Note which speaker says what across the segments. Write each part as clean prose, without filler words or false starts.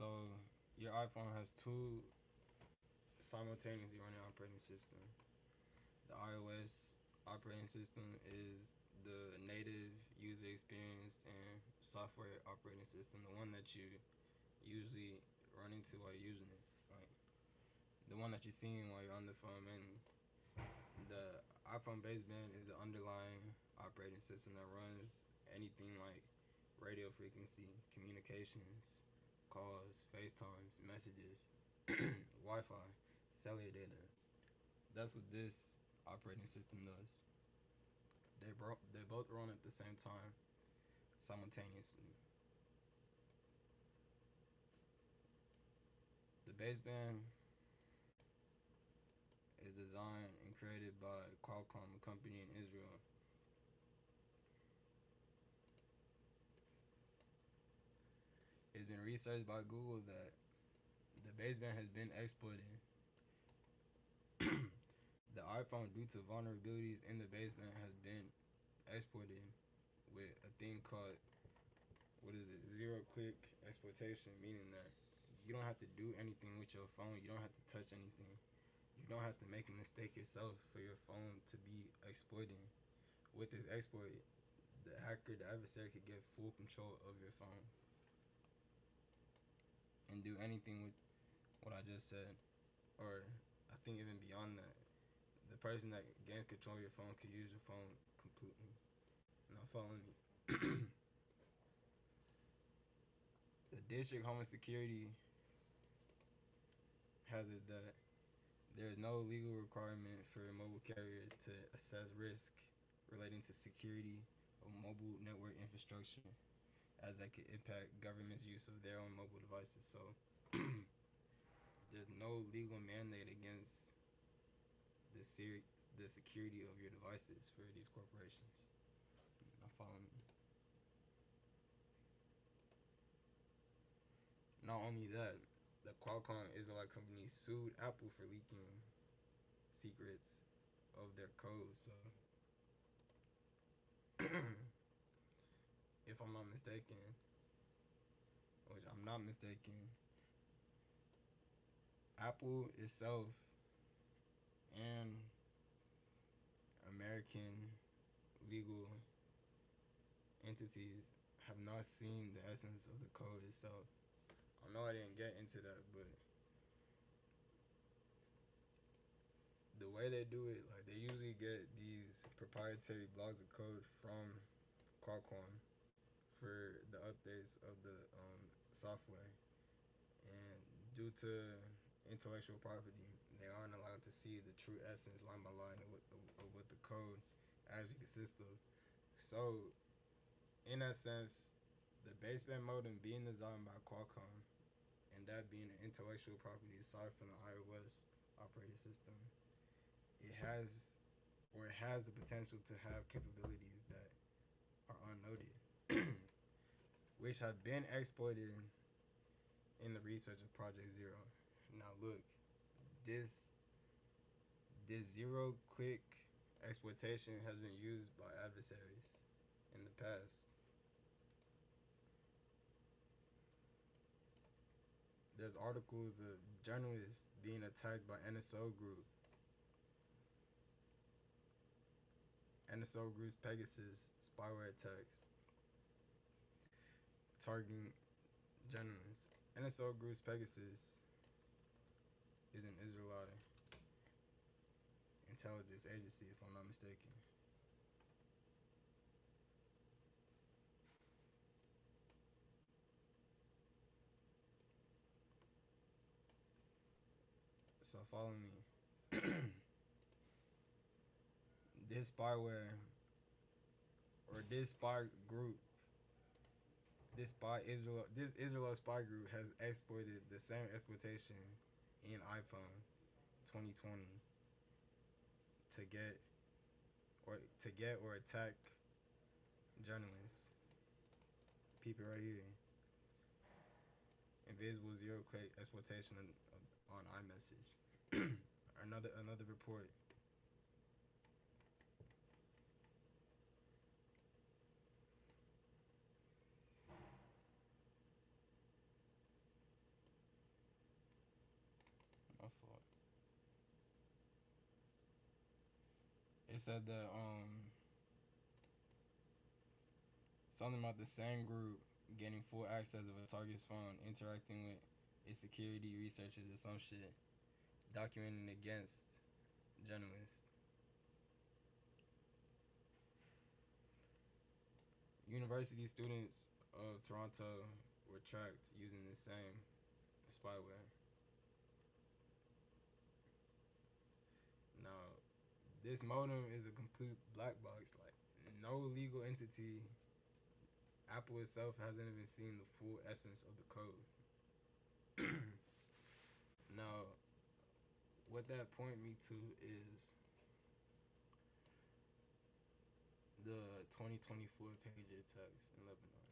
Speaker 1: So your iPhone has two simultaneously running operating systems. The iOS operating system is the native user experience and software operating system, the one that you usually run into while you're using it. Like the one that you're seeing while you're on the phone. And the iPhone baseband is the underlying operating system that runs anything like radio frequency, communications, calls, FaceTimes, messages, Wi-Fi, cellular data. That's what this operating system does. They both run at the same time, simultaneously. The baseband is designed and created by Qualcomm, a company in Israel. It's been researched by Google that the baseband has been exploited. The iPhone, due to vulnerabilities in the baseband, has been exploited with a thing called, what is it, zero click exploitation, meaning that you don't have to do anything with your phone. You don't have to touch anything. You don't have to make a mistake yourself for your phone to be exploiting. With this exploit, the hacker, the adversary, could get full control of your phone and do anything with what I just said. Or I think even beyond that, the person that gains control of your phone could use your phone completely. Now follow me. The District Homeland Security has it that there is no legal requirement for mobile carriers to assess risk relating to security of mobile network infrastructure, as that could impact government's use of their own mobile devices. So there's no legal mandate against the security of your devices for these corporations. Now follow me. Not only that, the Qualcomm Israelite company sued Apple for leaking secrets of their code. So, if I'm not mistaken, which I'm not mistaken, Apple itself and American legal entities have not seen the essence of the code itself. I know I didn't get into that, but the way they do it, like they usually get these proprietary blocks of code from Qualcomm for the updates of the software, and due to intellectual property, they aren't allowed to see the true essence line by line of what the code actually consists of. So, in that sense, the baseband modem being designed by Qualcomm and that being an intellectual property aside from the iOS operating system, it has the potential to have capabilities that are unnoted, which have been exploited in the research of Project Zero. Now look, this zero click exploitation has been used by adversaries in the past. There's articles of journalists being attacked by NSO Group. NSO Group's Pegasus spyware attacks targeting journalists. NSO Group's Pegasus is an Israeli intelligence agency, if I'm not mistaken. So follow me. This spyware, or this spy group, this Israel spy group has exploited the same exploitation in iPhone 2020 to get or attack journalists. Peep it right here. Invisible zero click exploitation on iMessage. another report. It said that something about the same group getting full access of a target's phone, interacting with its security researchers or some shit, documenting against journalists. University students of Toronto were tracked using the same spyware. Now, this modem is a complete black box. Like, no legal entity, Apple itself hasn't even seen the full essence of the code. Now, what that point me to is the 2024 pager text in Lebanon.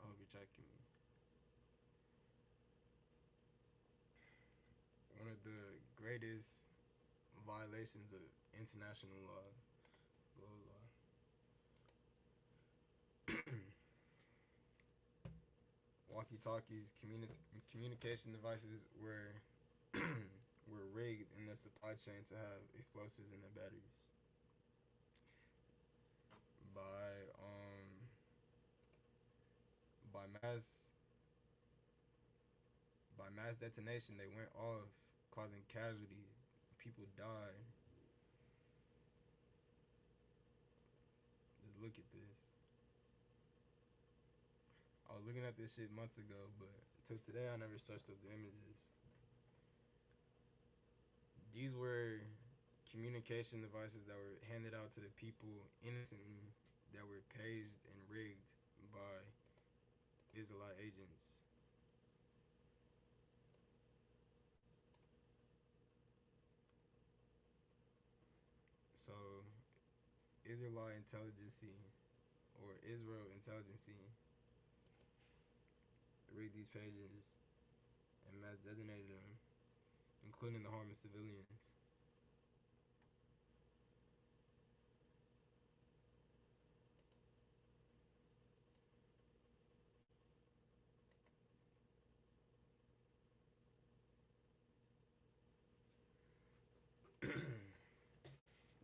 Speaker 1: I hope you're tracking me. One of the greatest violations of international law, global law. Walkie-talkies, communication devices were were rigged in the supply chain to have explosives in their batteries. By by mass by mass detonation, they went off, causing casualties. People died. Just look at this. I was looking at this shit months ago, but till today I never searched up the images. These were communication devices that were handed out to the people innocently, that were paged and rigged by Israelite agents. So, Israelite intelligence or Israel intelligence rigged these pages and mass detonated them, including the harming civilians.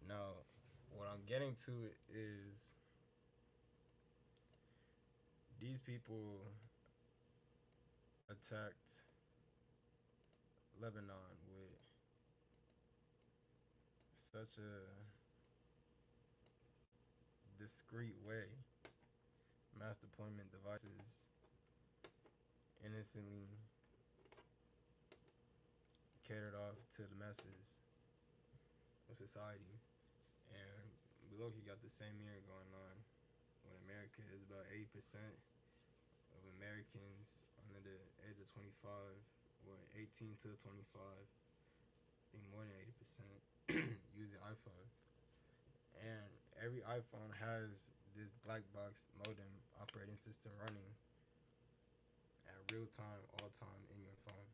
Speaker 1: Now, what I'm getting to is these people attacked Lebanon with such a discreet way. Mass deployment devices innocently catered off to the masses of society. And we low-key got the same mirror going on when America is about 80% of Americans under the age of 25 or 18 to 25, I think more than 80% using iPhones. And every iPhone has this black box modem operating system running at real time, all time in your phone.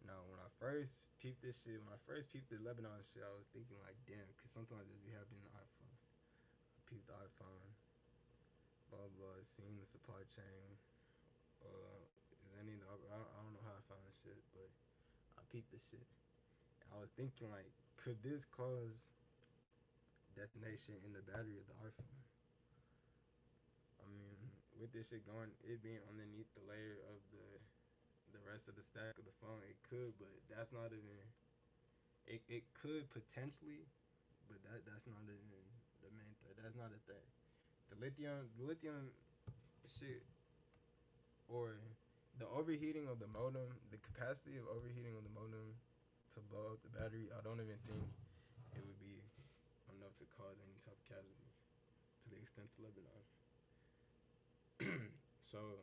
Speaker 1: Now, when I first peeped this shit, when I first peeped the Lebanon shit, I was thinking like, damn, could something like this be happening in the iPhone? I peeped the iPhone, blah blah, seeing the supply chain. Is any? I don't know how I found this shit, but I peeped this shit. I was thinking like, could this cause detonation in the battery of the iPhone? I mean, with this shit going, it being underneath the layer of the rest of the stack of the phone, it could, but that's not even. It could potentially, but that's not even the main thing. That's not a thing. The lithium shit, or the overheating of the modem, the capacity of overheating of the modem to blow up the battery, I don't even think it would be enough to cause any type of casualty to the extent to Lebanon. So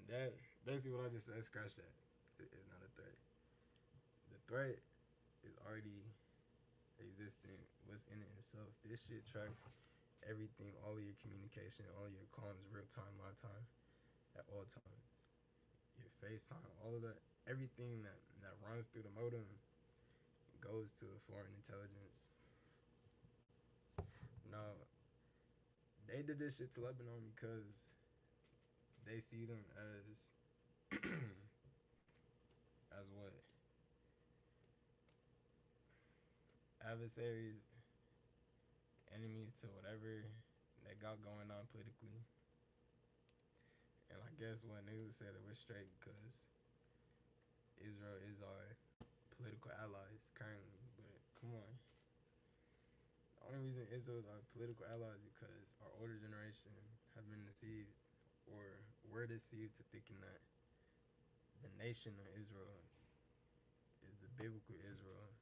Speaker 1: that basically what I just said, scratch that. It's not a threat. The threat is already existing. What's in it itself. This shit tracks everything, all of your communication, all of your comms, real time, live time, at all times. Your FaceTime, all of that, everything that runs through the modem goes to the foreign intelligence. Now, they did this shit to Lebanon because they see them as as what? adversaries, enemies to whatever they got going on politically. And I guess what niggas say that we're straight because Israel is our political allies currently. But come on. The only reason Israel is our political allies is because our older generation have been deceived or were deceived to thinking that the nation of Israel is the biblical Israel,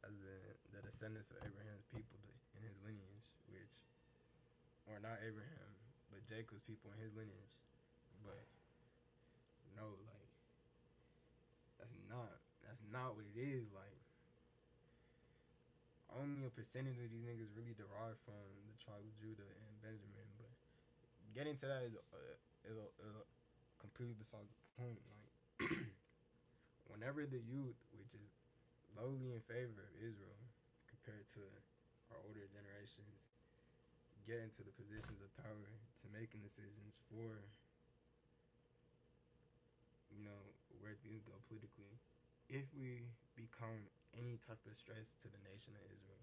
Speaker 1: as in the descendants of Abraham's people in his lineage, which or not Abraham, but Jacob's people in his lineage. But no, like that's not what it is. Like only a percentage of these niggas really derive from the tribe of Judah and Benjamin. But getting to that is completely beside the point. Like whenever the youth, which is lowly in favor of Israel compared to our older generations, get into the positions of power to making decisions for, you know, where things go politically, if we become any type of stress to the nation of Israel,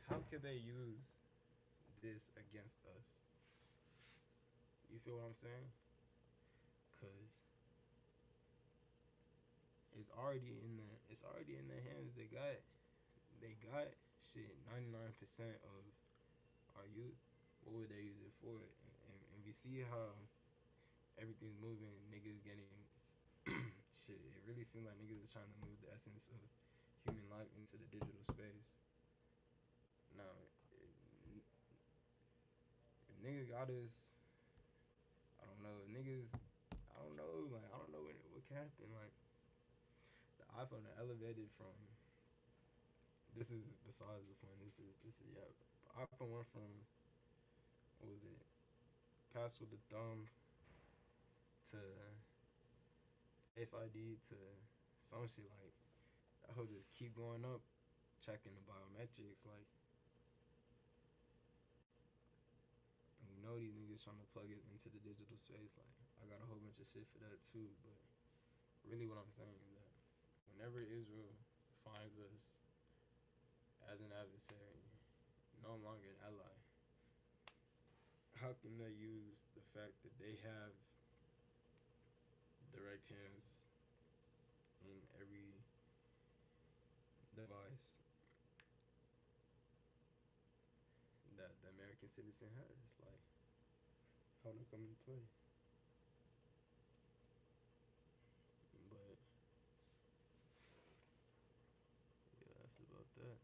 Speaker 1: how could they use this against us? You feel what I'm saying? Because it's already in their hands. They got shit. 99% of our youth. What would they use it for? And we see how everything's moving. Niggas getting shit. It really seems like niggas is trying to move the essence of human life into the digital space. Now, if niggas got us, I don't know. Niggas, I don't know. Like I don't know what can happen. Like the iPhone elevated from. This is besides the point. This is yeah. iPhone went from what was it? Pass with the thumb to Face ID to some shit like that. Whole just keep going up, checking the biometrics. Like, and we know these niggas trying to plug it into the digital space. Like, I got a whole bunch of shit for that too. But really, what I'm saying is that whenever Israel finds us as an adversary, no longer an ally, how can they use the fact that they have direct hands in every device that the American citizen has? Like, how they come into play? But yeah, that's about that.